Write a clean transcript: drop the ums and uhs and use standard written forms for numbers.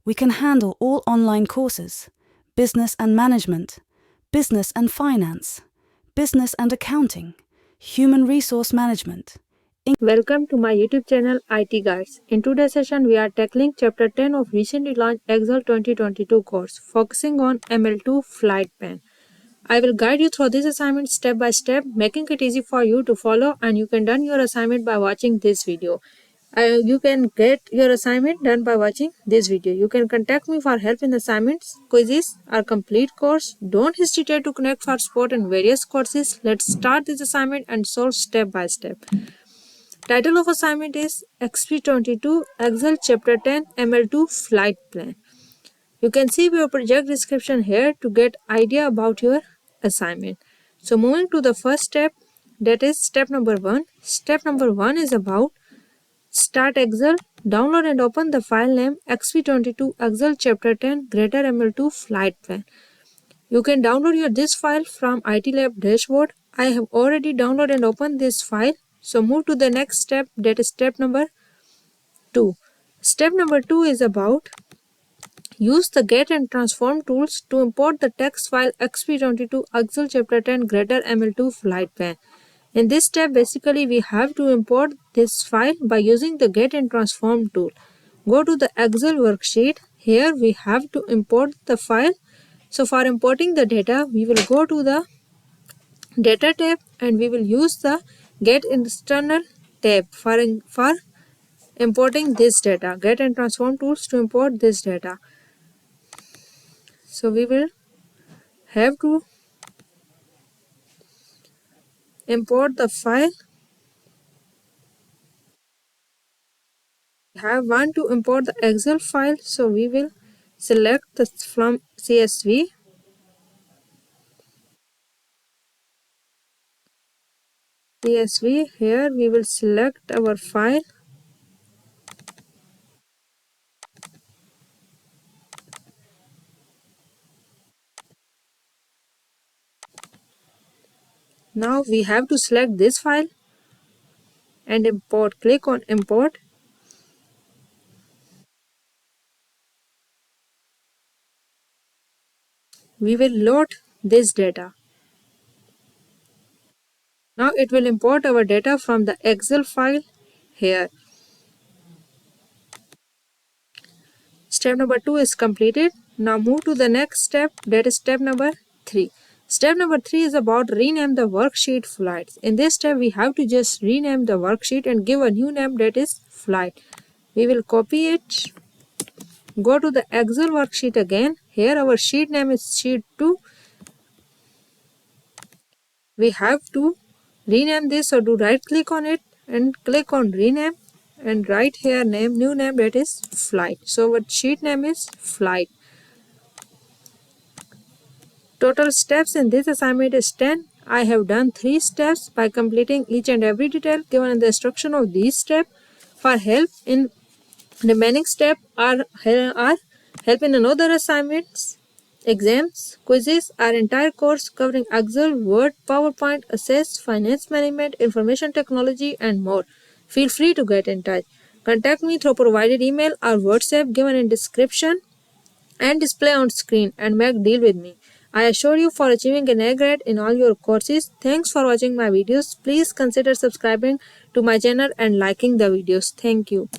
We can handle all online courses, business and management, business and finance, business and accounting, human resource management. Welcome to my YouTube channel IT Guides. In today's session, we are tackling Chapter 10 of recently launched Excel 2022 course, focusing on ML2 Flight Plan. I will guide you through this assignment step by step, making it easy for you to follow, and you can done your assignment by watching this video. You can get your assignment done by watching this video. You can contact me for help in assignments, quizzes, or complete course. Don't hesitate to connect for support in various courses. Let's start this assignment and solve step by step. Title of assignment is XP22 Excel Chapter 10 ML2 Flight Plan. You can see your project description here to get idea about your assignment. So moving to the first step, that is step number 1. Step number 1 is about start Excel, download and open the file name XP22 Excel Chapter 10 Greater ML2 Flight Plan. You can download this file from IT Lab dashboard. I have already downloaded and opened this file. So move to the next step, that is step number 2. Step number 2 is about use the get and transform tools to import the text file XP22 Excel Chapter 10 Greater ML2 Flight Plan. In this step, basically we have to import this file by using the get and transform tool. Go to the Excel worksheet. Here we have to import the file. So for importing the data, we will go to the data tab and we will use the get external tab for importing this data. Get and transform tools to import this data. So we will have to import the file. We want to import the Excel file, so we will select this from CSV. Here we will select our file. Now we have to select this file and import. Click on import. We will load this data. Now it will import our data from the Excel file here. Step number 2 is completed. Now move to the next step, that is step number 3. Step number 3 is about rename the worksheet flights. In this step, we have to just rename the worksheet and give a new name, that is flight. We will copy it. Go to the Excel worksheet again. Here our sheet name is sheet 2. We have to rename this, so do right click on it and click on rename and write here new name, that is flight. So our sheet name is flight. Total steps in this assignment is 10. I have done 3 steps by completing each and every detail given in the instruction of these steps. For help in remaining step or help in another assignments, exams, quizzes, our entire course covering Excel, Word, PowerPoint, Access, Finance Management, Information Technology and more. Feel free to get in touch. Contact me through provided email or WhatsApp given in description and display on screen and make deal with me. I assure you for achieving an A grade in all your courses. Thanks for watching my videos. Please consider subscribing to my channel and liking the videos. Thank you.